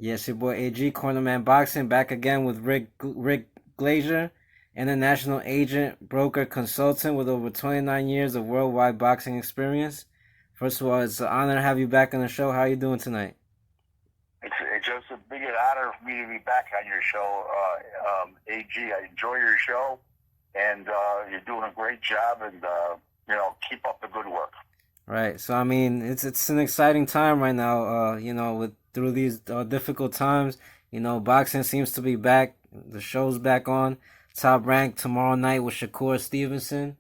Yes, your boy AG, Cornerman Boxing, back again with Rick Glaser, international agent, broker, consultant with over 29 years of worldwide boxing experience. First of all, it's an honor to have you back on the show. How are you doing tonight? It's just a big honor for me to be back on your show, AG. I enjoy your show, and you're doing a great job, and keep up the good work. Right. So I mean, it's an exciting time right now. With through these difficult times, boxing seems to be back. The show's back on. Top Rank tomorrow night with Shakur Stevenson.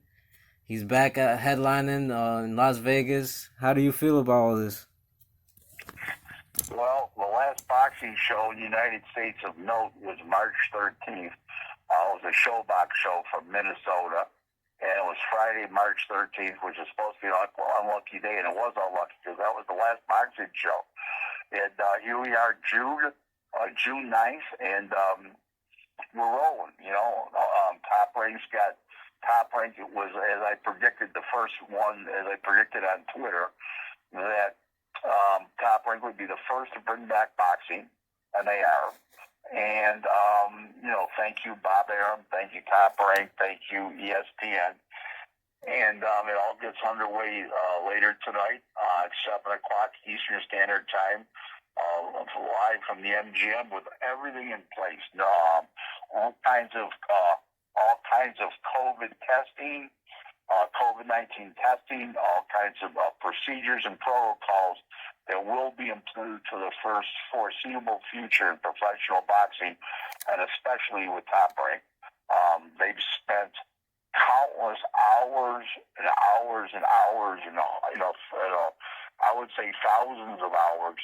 He's back at headlining in Las Vegas. How do you feel about all this? Well, the last boxing show in the United States of note was March 13th. It was a showbox show from Minnesota, and it was Friday, March 13th, which is supposed to be an unlucky day, and it was unlucky because that was the last boxing show. And here we are, June 9th, and we're rolling. Top Rank. It was, as I predicted, the first one, as I predicted on Twitter, that Top Rank would be the first to bring back boxing, and they are. And, thank you, Bob Arum. Thank you, Top Rank. Thank you, ESPN. And it all gets underway later tonight at 7 o'clock Eastern Standard Time, live from the MGM with everything in place. All kinds of COVID testing, COVID-19 testing, all kinds of procedures and protocols that will be employed for the first foreseeable future in professional boxing, and especially with Top Rank. They've spent countless hours and hours and hours, I would say thousands of hours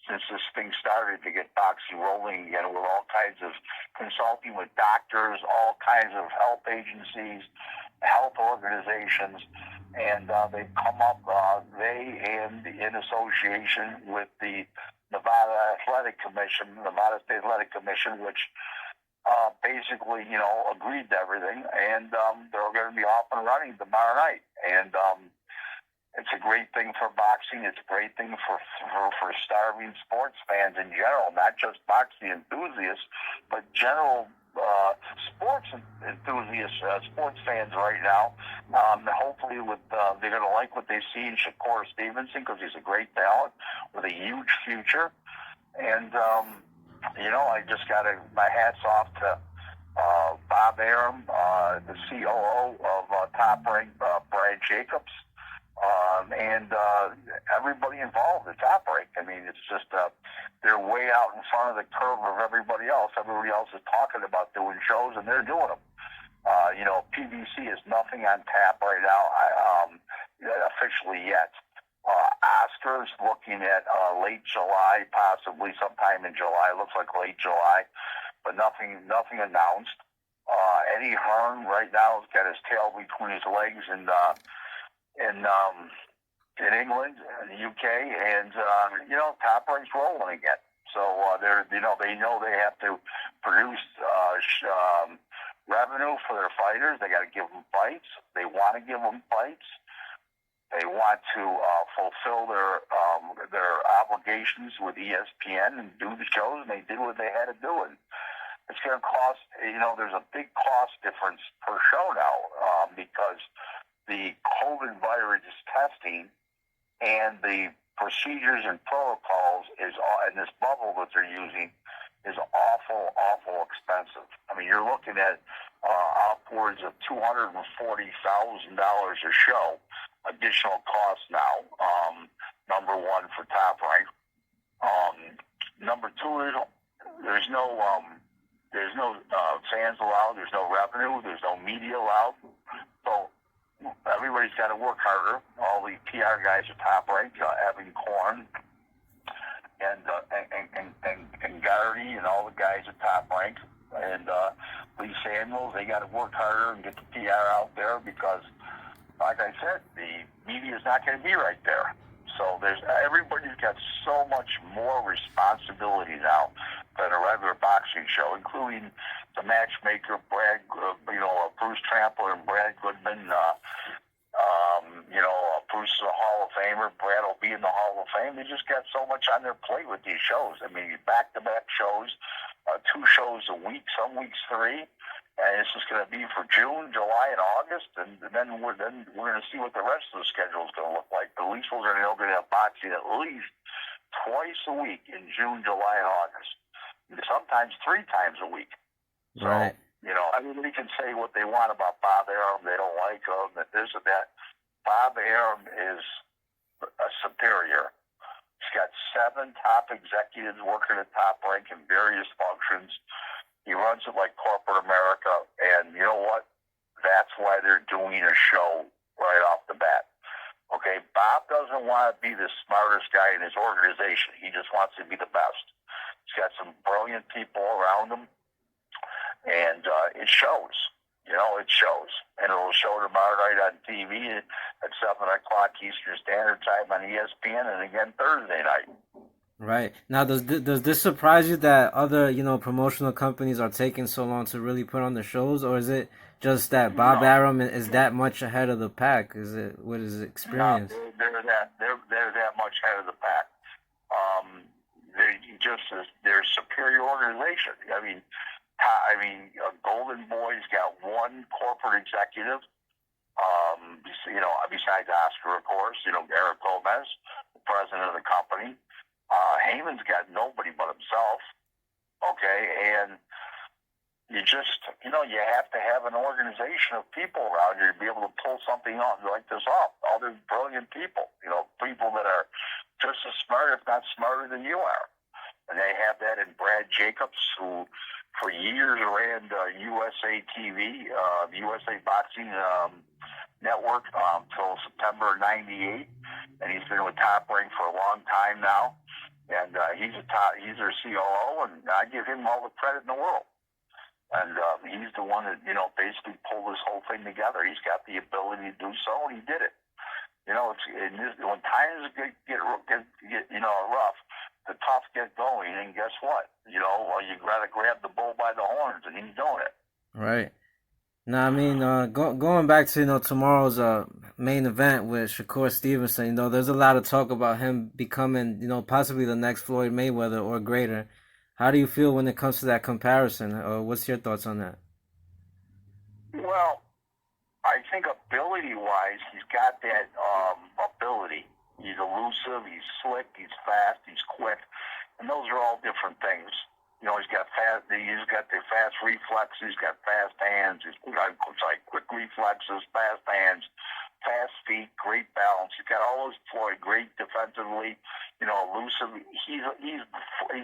since this thing started to get boxing rolling again, with all kinds of consulting with doctors, all kinds of health agencies, health organizations, and they've come up, they and in association with the Nevada State Athletic Commission, which basically, agreed to everything, and they're going to be off and running tomorrow night. And it's a great thing for boxing. It's a great thing for starving sports fans in general, not just boxing enthusiasts, but general sports enthusiasts, sports fans right now. Hopefully, they're going to like what they see in Shakur Stevenson, because he's a great talent with a huge future. And I just got my hats off to Bob Arum, the COO of Top Rank, Brad Jacobs, and everybody involved at Top Rank. I mean, it's just they're way out in front of the curve of everybody else. Everybody else is talking about doing shows, and they're doing them. PBC is nothing on tap right now, officially yet. Oscars looking at late July, possibly sometime in July. Looks like late July, but nothing announced. Eddie Hearn right now has got his tail between his legs in England, in the UK, and Top Rank's rolling again. So they know they have to produce revenue for their fighters. They got to give them fights. They want to give them fights. They want to fulfill their obligations with ESPN and do the shows, and they did what they had to do. And it's going to cost, there's a big cost difference per show now, because the COVID virus testing and the procedures and protocols and this bubble that they're using is awful expensive. I mean, you're looking at upwards of $240,000 a show, additional cost now. Number one for Top Rank. Number two is there's no fans allowed. There's no revenue. There's no media allowed. So everybody's got to work harder. All the PR guys at Top Rank, Evan Korn and Garrity and all the guys at Top Rank, and Lee Samuels, they got to work harder and get the PR out there, because, like I said, the media is not going to be right there. So everybody's got so much more responsibility now than a regular boxing show, including the matchmaker, Bruce Trampler and Brad Goodman, Bruce is a Hall of Famer. Brad will be in the Hall of Fame. They just got so much on their plate with these shows. I mean, back-to-back shows, 2 shows a week, some weeks 3. And it's just going to be for June, July, and August. And then we're going to see what the rest of the schedule is going to look like. At least we're going to have boxing at least twice a week in June, July, and August. Sometimes 3 times a week. So, Right. Everybody can say what they want about Bob Arum. They don't like him, that this and that. Bob Arum is a superior. He's got 7 top executives working at top rank in various functions. He runs it like corporate America, and you know what? That's why they're doing a show right off the bat. Okay, Bob doesn't want to be the smartest guy in his organization. He just wants to be the best. He's got some brilliant people around him, and it shows. It shows. And it'll show tomorrow night on TV at 7 o'clock Eastern Standard Time on ESPN, and again Thursday night. Right. Now, does this surprise you that other, promotional companies are taking so long to really put on the shows, or is it just that Bob Arum is that much ahead of the pack? Is it what is it experience? No, they're that much ahead of the pack. They're a superior organization. I mean, Golden Boy's got 1 corporate executive. Besides Oscar, of course. Eric Gomez, the president of the company. Heyman's got nobody but himself, okay, and you have to have an organization of people around you to be able to pull something like this off. All these brilliant people, people that are just as smart, if not smarter than you are. And they have that in Brad Jacobs, who for years ran USA TV, the USA Boxing Network, until September of '98, and he's been with Top Rank for a long time now. And he's their COO, and I give him all the credit in the world. And he's the one that basically pulled this whole thing together. He's got the ability to do so, and he did it. When times get rough, the tough get going, and guess what? You gotta grab the bull by the horns, and he's doing it. Right. Now, I mean, going back to tomorrow's main event with Shakur Stevenson, there's a lot of talk about him becoming, possibly the next Floyd Mayweather or greater. How do you feel when it comes to that comparison? What's your thoughts on that? Well, I think ability-wise, he's got that ability. He's elusive, he's slick, he's fast, he's quick, and those are all different things. He's got the fast reflexes, he's got fast hands, quick reflexes, fast hands, fast feet, great balance. He's got all those Floyd, great defensively, elusive. He's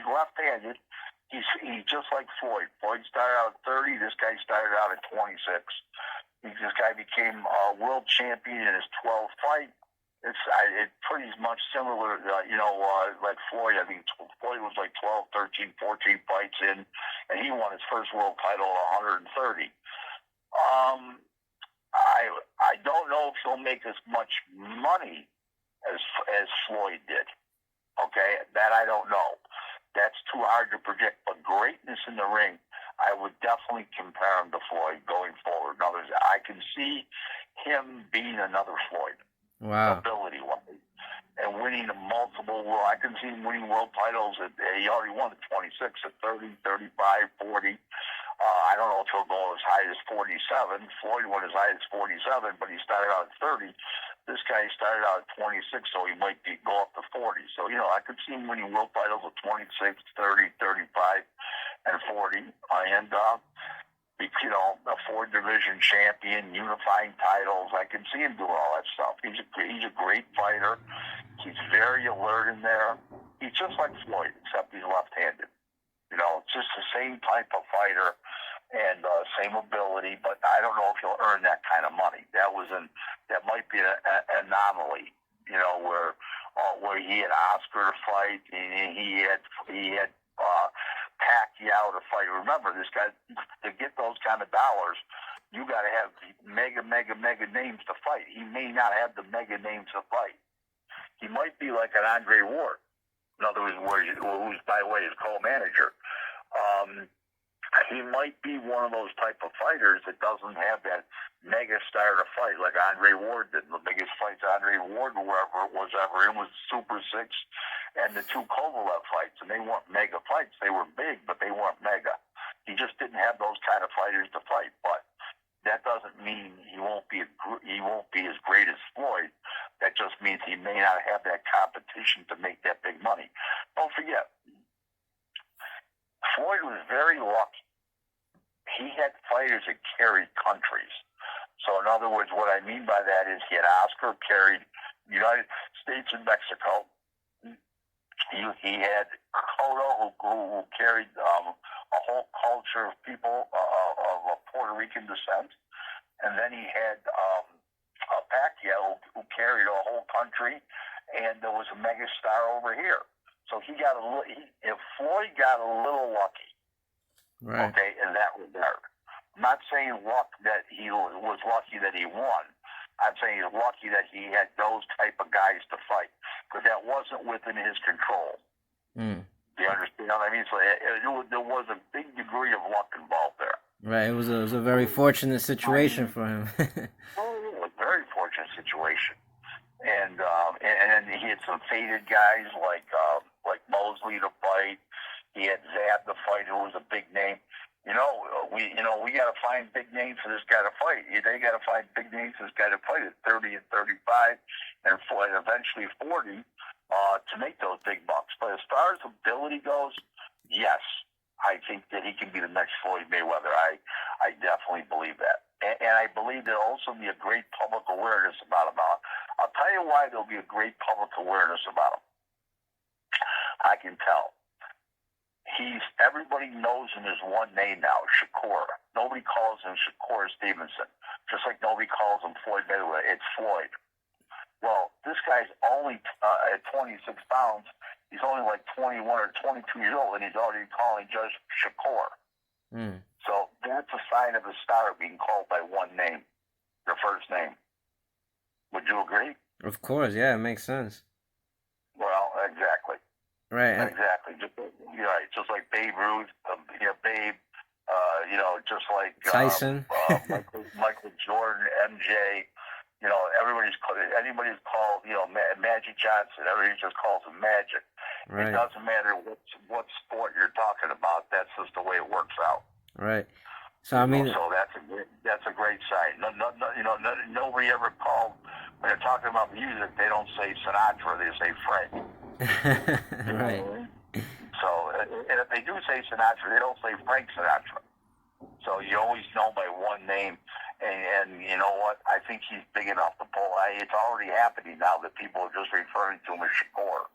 left-handed. He's just like Floyd. Floyd started out at 30. This guy started out at 26. This guy became a world champion in his 12th fight. It's pretty much similar, like Floyd. I mean, Floyd was like 12, 13, 14 fights in, and he won his first world title at 130. I don't know if he'll make as much money as Floyd did. Okay, that I don't know. That's too hard to predict. But greatness in the ring, I would definitely compare him to Floyd going forward. In other words, I can see him being another Floyd. Wow. Ability-wise. And winning multiple world. I can see him winning world titles. He already won at 26, at 30, 35, 40. I don't know if he'll go as high as 47. Floyd went as high as 47, but he started out at 30. This guy started out at 26, so he might go up to 40. So, I could see him winning world titles at 26, 30, 35, and 40. A 4-division champion, unifying titles. I can see him doing all that stuff. He's a great fighter. He's very alert in there. He's just like Floyd, except he's left-handed. It's just the same type of fighter and same ability, but I don't know if he'll earn that kind of money. That might be an anomaly, where he had Oscar to fight, and he had Pacquiao to fight. Remember, this guy, to get those kind of dollars, you got to have mega names to fight. He may not have the mega names to fight. He might be like an Andre Ward. In other words, who's, by the way, his co-manager. He might be one of those type of fighters that doesn't have that mega star to fight like Andre Ward did. The biggest fights Andre Ward was ever in was Super 6 and the two Kovalev fights, and they weren't mega fights. They were big, but they weren't mega. He just didn't have those kind of fighters to fight. But that doesn't mean he won't be as great as Floyd. That just means he may not have that competition to make that big money. Don't forget, Floyd was very lucky. He had fighters that carried countries. So in other words, what I mean by that is he had Oscar carried United States and Mexico. He had Cotto who carried a whole culture of people of Puerto Rican descent. And then he had Pacquiao who carried a whole country, and there was a mega star over here. So if Floyd got a little lucky, right, okay, in that regard. I'm not saying luck that he was lucky that he won. I'm saying he's lucky that he had those type of guys to fight, because that wasn't within his control. Mm. Do you understand what I mean? So there was a big degree of luck involved there. Right, it was a very fortunate situation for him. Oh, yeah, a very fortunate situation. And he had some faded guys like Mosley to fight. He had Zab to fight, who was a big name. We got to find big names for this guy to fight. They got to find big names for this guy to fight at 30 and 35, and eventually 40 to make those big bucks. But as far as ability goes, yes, I think that he can be the next Floyd Mayweather. I definitely believe that. And I believe there'll also be a great public awareness about him. I'll tell you why there'll be a great public awareness about him. I can tell. Everybody knows him as one name now, Shakur. Nobody calls him Shakur Stevenson, just like nobody calls him Floyd Mayweather. It's Floyd. Well, this guy's only at 26 pounds. He's only like 21 or 22 years old, and he's already calling just Shakur. Mm. So that's a sign of a star being called by one name, their first name. Would you agree? Of course, yeah, it makes sense. Well, exactly. Right. Exactly. Just like Babe Ruth, Babe, just like Tyson, Michael Jordan, MJ. Anybody's called, Magic Johnson. Everybody just calls him Magic. right. It doesn't matter what sport you're talking about. That's just the way it works out. Right. So I mean, so that's a great sign. Nobody ever called, when they're talking about music, they don't say Sinatra. They say Frank. right. So, and if they do say Sinatra, they don't say Frank Sinatra. So you always know by one name. And you know what? I think he's big enough to pull. It's already happening now that people are just referring to him as Shakur.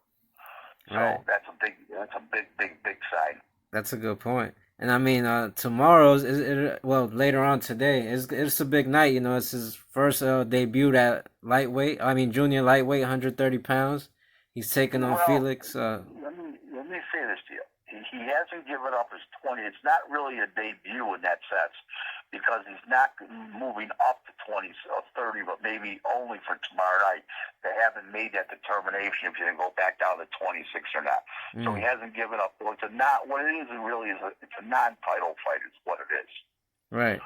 So right. that's a big sign. That's a good point. And I mean, tomorrow's later on today it's a big night. It's his first debut at lightweight. I mean, junior lightweight, 130 pounds. He's taking on Felix. Let me say this to you. He hasn't given up his 20. It's not really a debut in that sense, because he's not moving up to 20 or 30, but maybe only for tomorrow night. They haven't made that determination if you're going to go back down to 26 or not. So he hasn't given up. So it's what it is really is it's a non-title fight is what it is. Right.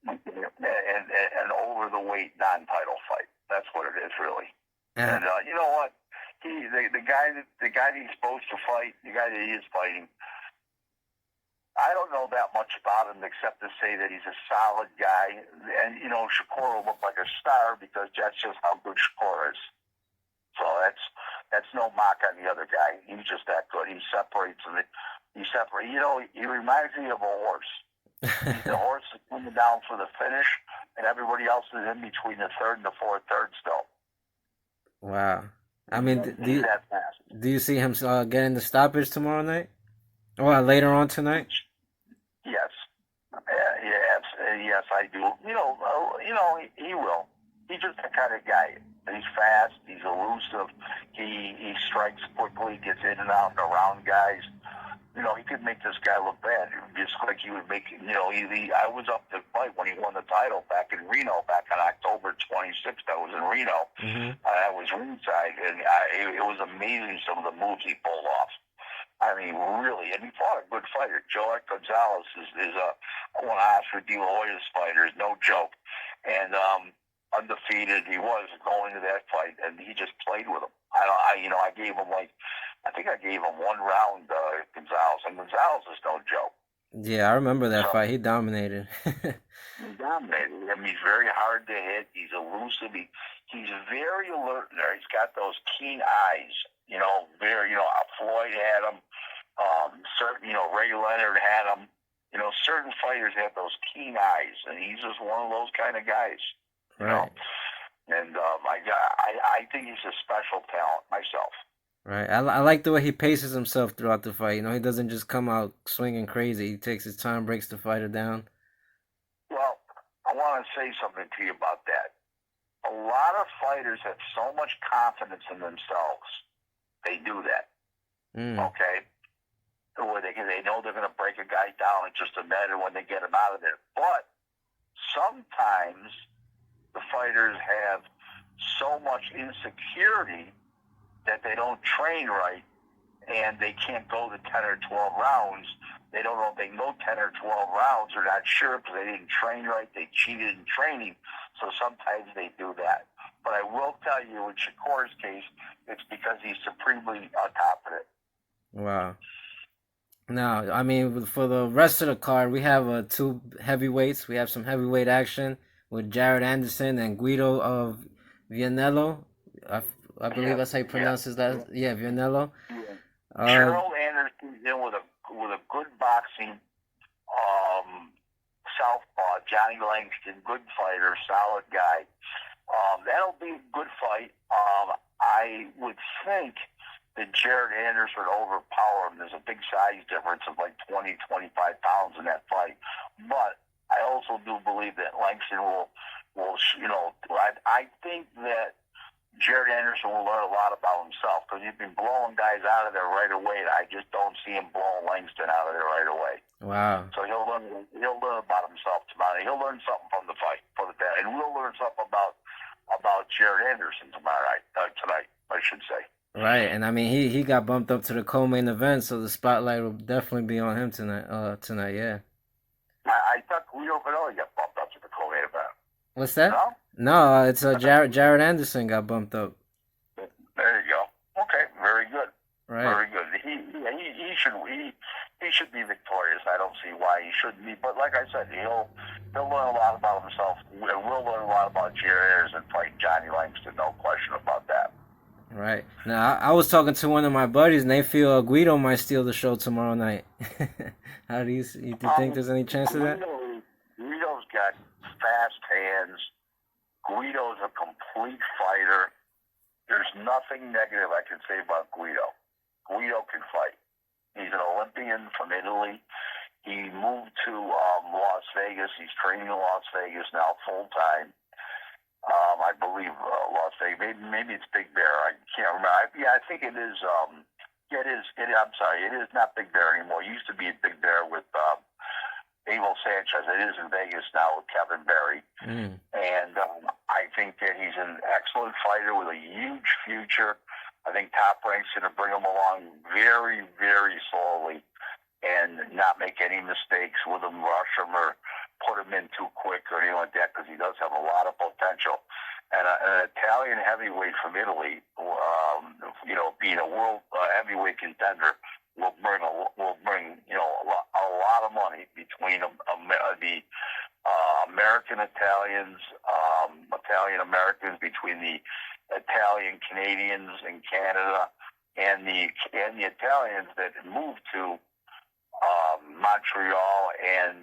And over the weight non-title fight. That's what it is really. And you know what? The guy that he's supposed to fight, the guy that he is fighting, I don't know that much about him except to say that he's a solid guy. And, Shakur will look like a star because that's just how good Shakur is. So that's no mock on the other guy. He's just that good. He separates. He reminds me of a horse. The horse is coming down for the finish, and everybody else is in between the third and the fourth third still. Wow. I mean, do you see him getting the stoppage tomorrow night? Or later on tonight? Yes. Yes, I do. He will. He's just that kind of guy. He's fast. He's elusive. He strikes quickly, gets in and out and around guys. He could make this guy look bad. Just like he would make, I was up to fight when he won the title back in Reno, back on October 26th. I was in Reno. Mm-hmm. I was ringside, and it was amazing some of the moves he pulled off. I mean, really, and he fought a good fighter. Joel Gonzalez is one of Oscar De La Hoya's fighters, no joke. And undefeated, he was going to that fight, and he just played with him. I gave him I think I gave him one round, Gonzalez, and Gonzalez is no joke. Yeah, I remember that fight. He dominated. He dominated. I mean, he's very hard to hit. He's elusive. He's very alert there. He's got those keen eyes. Floyd had him. Certain, Ray Leonard had him. Certain fighters have those keen eyes, and he's just one of those kind of guys. Right. And I think he's a special talent myself. Right. I like the way he paces himself throughout the fight. He doesn't just come out swinging crazy. He takes his time, breaks the fighter down. Well, I want to say something to you about that. A lot of fighters have so much confidence in themselves. They do that. Okay? Where they know they're going to break a guy down in just a matter when they get him out of there. But sometimes the fighters have so much insecurity that they don't train right, and they can't go to 10 or 12 rounds. They don't know if they can go 10 or 12 rounds. They're not sure because they didn't train right. They cheated in training. So sometimes they do that. But I will tell you, in Shakur's case, it's because he's supremely on top of it. Wow. Now, I mean, for the rest of the card, we have two heavyweights. We have some heavyweight action with Jared Anderson and Guido of Vianello. I believe that's how you pronounce his last. Yeah, Vianello. Yeah. Gerald Anderson's in with a good boxing southpaw, Johnny Langston, good fighter, solid guy. That'll be a good fight. I would think that Jared Anderson would overpower him. There's a big size difference of like 20, 25 pounds in that fight. But I also do believe that Langston will I think that Jared Anderson will learn a lot about himself because he's been blowing guys out of there right away. I just don't see him blowing Langston out of there right away. Wow. So he'll learn about himself tomorrow. He'll learn something from the fight, and we'll learn something about Jared Anderson tonight, I should say. Right, and I mean he got bumped up to the co-main event, so the spotlight will definitely be on him tonight. Yeah. I thought Guido Canelli got bumped up to the co-main event. What's that? No, it's Jared Anderson got bumped up. There you go. Okay, very good. Right. Very good. He should be victorious. I don't see why he shouldn't be. But like I said, he'll learn a lot about himself. We'll learn a lot about Jared Anderson fighting Johnny Langston. No question about that. Right. Now, I was talking to one of my buddies, and they feel Guido might steal the show tomorrow night. How do you think there's any chance of that? Guido's got fast hands. Guido's a complete fighter. There's nothing negative I can say about Guido. Guido can fight. He's an Olympian from Italy. He moved to Las Vegas. He's training in Las Vegas now full time. I believe Las Vegas. Maybe it's Big Bear. I can't remember. I think it is. I'm sorry. It is not Big Bear anymore. It used to be Big Bear with Abel Sanchez. It is in Vegas now with Kevin Berry. And I think that he's an excellent fighter with a huge future. I think Top Rank's going to bring him along very, very slowly and not make any mistakes with him, rush him, or put him in too quick or anything like that, because he does have a lot of potential. And an Italian heavyweight from Italy, being a world heavyweight contender, will bring a lot of money between the American Italians, Italian Americans, between the Italian Canadians in Canada, and the Italians that moved to Montreal and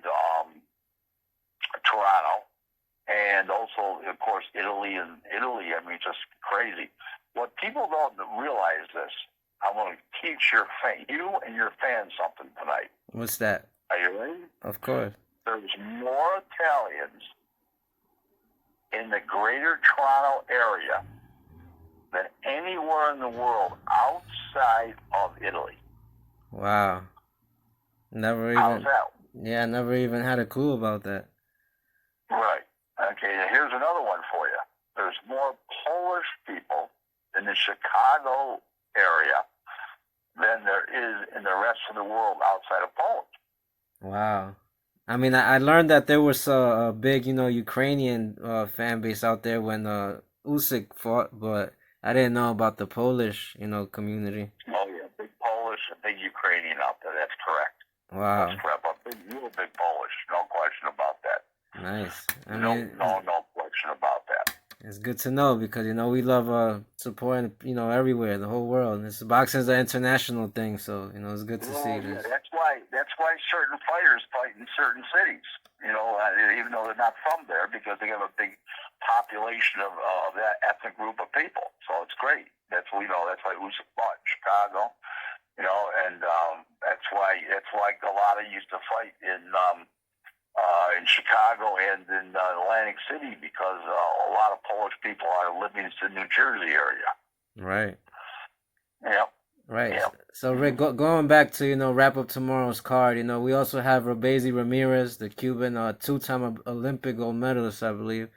Toronto, and also, of course, Italy. I mean, just crazy. What people don't realize this. I want to teach you and your fans something tonight. What's that? Are you ready? Of course. There's more Italians in the greater Toronto area than anywhere in the world outside of Italy. Wow. How's that? Yeah, I never even had a clue about that. Right. Okay, now here's another one for you. There's more Polish people in the Chicago area than there is in the rest of the world outside of Poland. Wow. I mean, I learned that there was a big, Ukrainian fan base out there when Usyk fought, but I didn't know about the Polish, community. Oh yeah, big Polish, a big Ukrainian out there. That's correct. Wow. That's correct. A big, real big Polish. No question about that. Nice. I No, mean, no question about that. it's good to know because we love supporting everywhere, the whole world. This boxing is an international thing, so it's good to see Yeah, this. that's why certain fighters fight in certain cities. Even though they're not from there, because they have a big population of that ethnic group of people. So it's great. That's That's why Usyk fought in Chicago. And that's why Galata used to fight in Chicago and in Atlantic City, because a lot of Polish people are living in the New Jersey area. Right. Yeah. Right. Yeah. So Rick, going back to wrap up tomorrow's card. We also have Robesi Ramirez, the Cuban, two-time Olympic gold medalist, I believe.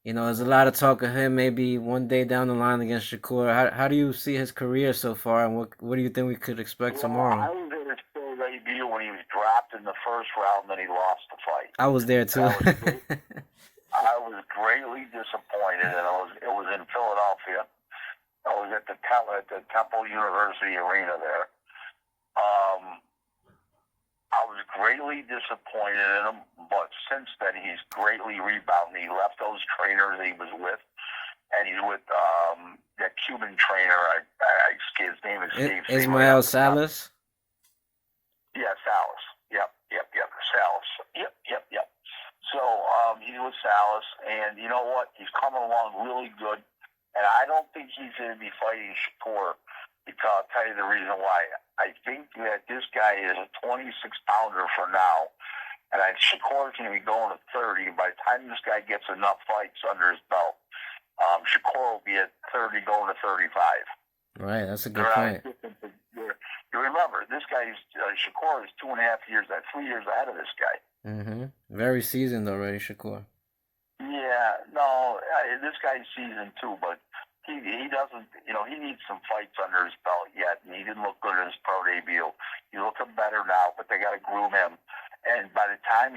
There's a lot of talk of him maybe one day down the line against Shakur. How do you see his career so far, and what do you think we could expect tomorrow? I was at his full debut when he was dropped in the first round, then he lost the fight. I was there too. I was greatly disappointed, and it was in Philadelphia. I was at the Temple University Arena there. I was greatly disappointed in him, but since then he's greatly rebounded. He left those trainers he was with, and he's with that Cuban trainer. His name is Steve. Ismael Salas. Yeah, Salas. Yep. Salas. Yep. So he's with Salas, and you know what? He's coming along really good, and I don't think he's going to be fighting Shakur, because I'll tell you the reason why. I think that this guy is a 26-pounder for now, and Shakur's going to be going to 30. By the time this guy gets enough fights under his belt, Shakur will be at 30 going to 35. Right, that's a good point. You remember, this guy, Shakur, is 3 years ahead of this guy. Mm-hmm. Very seasoned already, Shakur. Yeah, no, this guy's seasoned too, but he doesn't, he needs some fights under his belt yet, and he didn't look good in his pro debut. He's looking better now, but they got to groom him. And by the time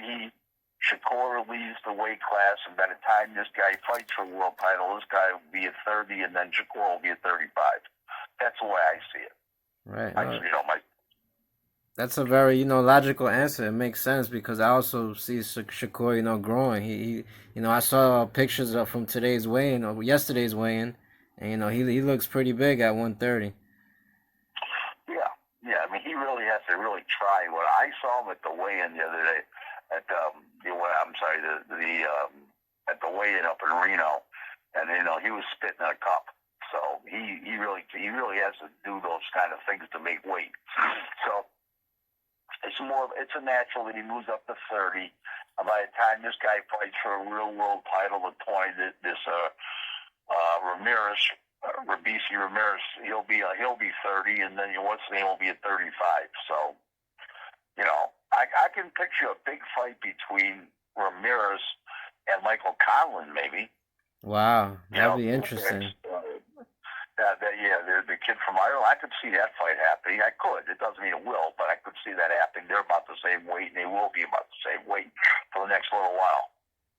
Shakur leaves the weight class, and by the time this guy fights for the world title, this guy will be at 30, and then Shakur will be at 35. That's the way I see it. Right. That's a very, logical answer. It makes sense because I also see Shakur, growing. He I saw pictures from today's weigh-in or yesterday's weigh-in, and he looks pretty big at 130. Yeah. I mean, he really has to really try. When I saw him at the weigh-in the other day, at the weigh-in up in Reno, and he was spitting in a cup. So he really has to do those kind of things to make weight. So it's a natural that he moves up to 30. And by the time this guy fights for a real world title at 20, this Robesi Ramirez, he'll be 30, and then what's his name will be at 35. So, I can picture a big fight between Ramirez and Michael Conlan, maybe. Wow, that'd be interesting. The kid from Ireland. I could see that fight happening. I could. It doesn't mean it will, but I could see that happening. They're about the same weight, and they will be about the same weight for the next little while.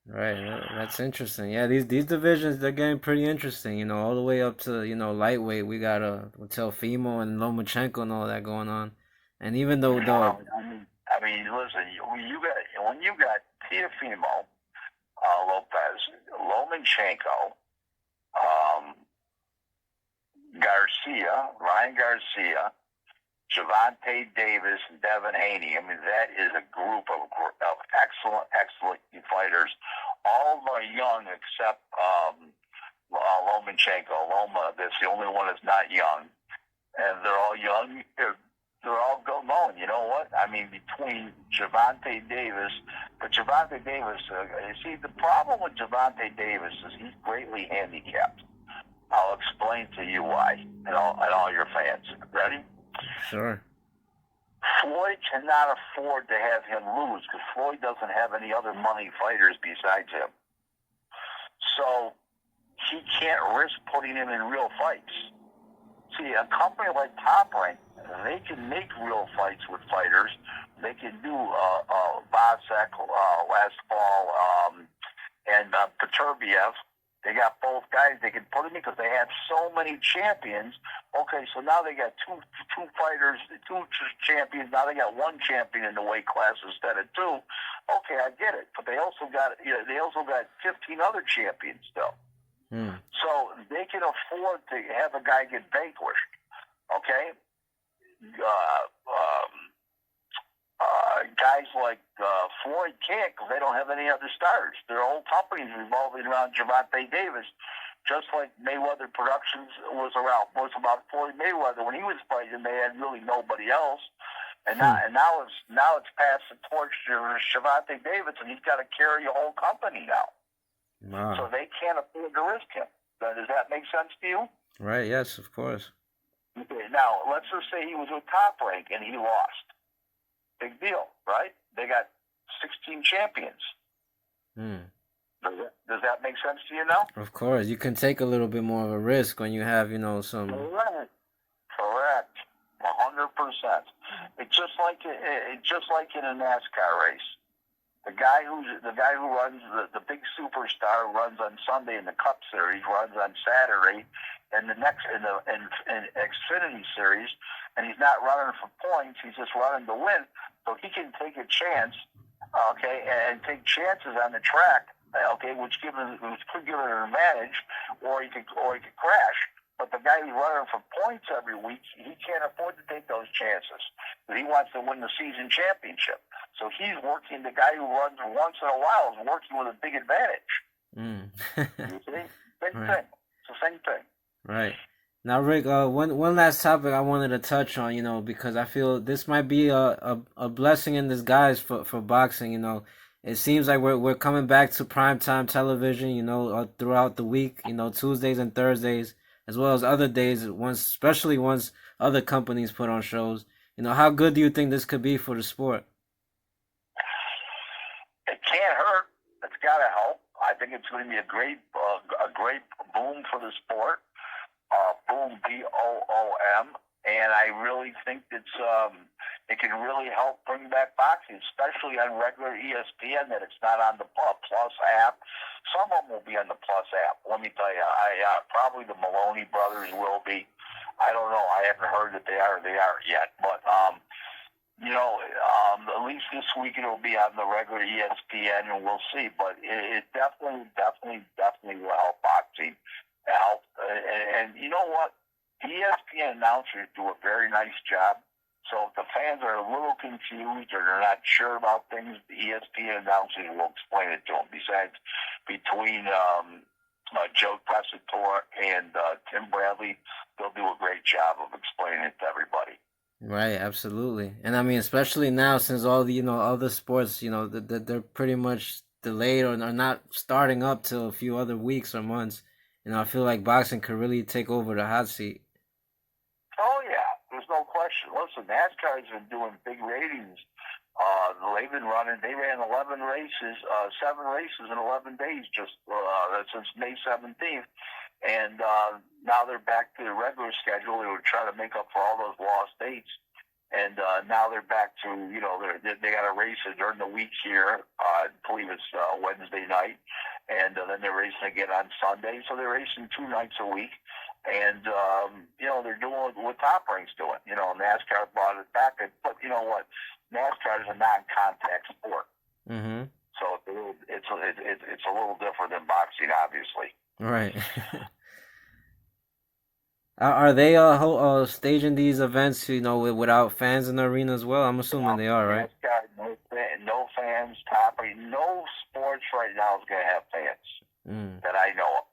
Right, that's interesting. Yeah, these divisions, they're getting pretty interesting. All the way up to lightweight. We got Teofimo and Lomachenko and all that going on. And even though I mean, listen, when you got Teofimo, Lopez, Lomachenko, Ryan Garcia, Gervonta Davis, and Devin Haney. I mean, that is a group of excellent fighters. All of them are young except Lomachenko. Loma, that's the only one that's not young. And they're all young. They're all going. You know what? I mean, between Gervonta Davis, but Gervonta Davis, you see, the problem with Gervonta Davis is he's greatly handicapped. I'll explain to you why, and all your fans. Ready? Sure. Floyd cannot afford to have him lose because Floyd doesn't have any other money fighters besides him. So he can't risk putting him in real fights. See, a company like Top Rank, they can make real fights with fighters. They can do Bosek last fall and Peterbiev. They got both guys. They can put them in because they have so many champions. Okay, so now they got two fighters, two champions. Now they got one champion in the weight class instead of two. Okay, I get it. But they also got 15 other champions still. So they can afford to have a guy get vanquished. Okay, guys like Floyd can't because they don't have any other stars. Their whole company's revolving around Gervonta Davis, just like Mayweather Productions was about Floyd Mayweather when he was fighting. They had really nobody else, and now it's passed the torch to Gervonta Davis, and he's got to carry a whole company now. Wow. So they can't afford to risk him. Does that make sense to you? Right. Yes, of course. Okay. Now let's just say he was with Top Rank and he lost. Big deal, right? They got 16 champions. Does that make sense to you now? Of course. You can take a little bit more of a risk when you have, some... Correct. 100%. It's just like in a NASCAR race. The guy who runs the big superstar runs on Sunday in the Cup Series, runs on Saturday, and the next in Xfinity Series, and he's not running for points. He's just running to win, so he can take a chance, okay, and take chances on the track, okay, which could give him an advantage, or he could crash. But the guy who's running for points every week, he can't afford to take those chances. He wants to win the season championship. So he's working, the guy who runs once in a while is working with a big advantage. You see? Same thing. It's the same thing. Right. Now, Rick, one last topic I wanted to touch on, because I feel this might be a blessing in disguise for boxing, It seems like we're coming back to primetime television, throughout the week, Tuesdays and Thursdays, as well as other days, especially once other companies put on shows. How good do you think this could be for the sport? It can't hurt. It's got to help. I think it's going to be a great boom for the sport. Boom, BOOM, and I really think it can really help bring back boxing, especially on regular ESPN. That it's not on the Plus app. Some of them will be on the Plus app. Let me tell you, probably the Maloney brothers will be. I don't know. I haven't heard that they are yet, but at least this week it'll be on the regular ESPN, and we'll see. But it definitely will help boxing. And you know what? ESPN announcers do a very nice job. So if the fans are a little confused or they're not sure about things, the ESPN announcers will explain it to them. Besides, between Joe Tessitore and Tim Bradley, they'll do a great job of explaining it to everybody. Right, absolutely. And I mean, especially now, since all the, other sports, they're pretty much delayed or are not starting up till a few other weeks or months. I feel like boxing could really take over the hot seat. Oh, yeah. There's no question. Listen, NASCAR has been doing big ratings. They've been running. They ran 11 races, 7 races in 11 days just since May 17th. And now they're back to the regular schedule. They were trying to make up for all those lost dates. And now they're back to, they got a race during the week here. I believe it's Wednesday night. And then they're racing again on Sunday. So they're racing 2 nights a week. And, they're doing what Top Rank's doing. NASCAR brought it back. But you know what? NASCAR is a non-contact sport. Mm-hmm. So it's a little different than boxing, obviously. Right. Are they staging these events, without fans in the arena as well? I'm assuming they are, right? No fans, no sports right now is going to have fans that I know of.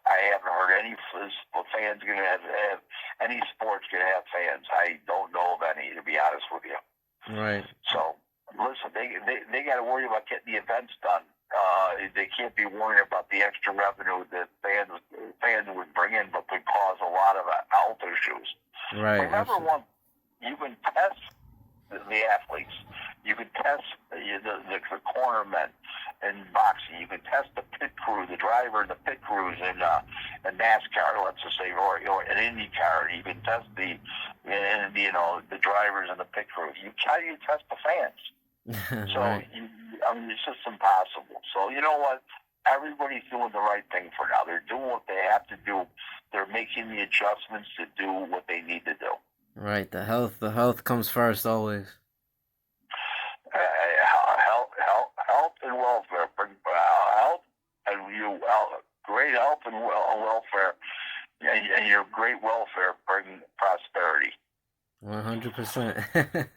I haven't heard any fans going to have any sports going to have fans. I don't know of any, to be honest with you. Right. So listen, they got to worry about getting the events done. They can't be worrying about the extra revenue that fans would bring in, but could cause a lot of health issues. Right. Remember, you can test the athletes. You can test the cornermen in boxing. You can test the pit crew, the driver, the pit crews in NASCAR, let's just say, or an IndyCar. You can test the and the drivers and the pit crew. How do you test the fans? So Right. it's just impossible. So you know what? Everybody's doing the right thing for now. They're doing what they have to do. They're making the adjustments to do what they need to do. Right. The health comes first always. Health and welfare. Health and great health and welfare, and your great welfare bring prosperity. 100%.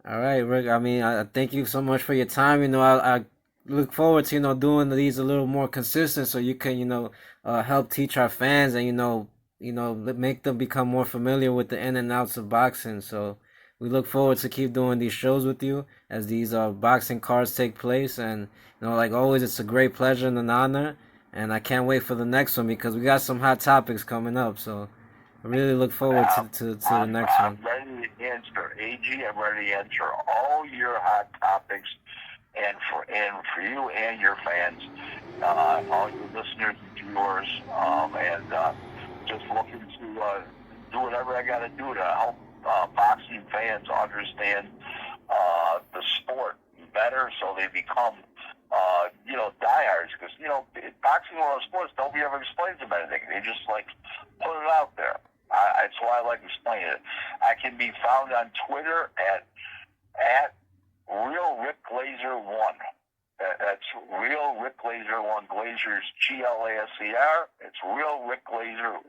All right, Rick. I mean, I thank you so much for your time. I look forward to doing these a little more consistent, so you can help teach our fans and make them become more familiar with the in and outs of boxing. So we look forward to keep doing these shows with you as these boxing cards take place. And like always, it's a great pleasure and an honor. And I can't wait for the next one because we got some hot topics coming up. So I really look forward to the next I'm one. ready to answer, AG. I'm ready to answer all your hot topics, and for you and your fans, all your listeners and viewers, and just looking to do whatever I got to do to help boxing fans understand the sport better, so they become diehards. Because boxing, one of those sports, nobody ever explains them anything. They just put it out there. That's why I like explaining it. I can be found on Twitter at Real Rick Glaser 1. That's Real Rick Glaser 1. Glazer's Glaser. It's Real Rick Glaser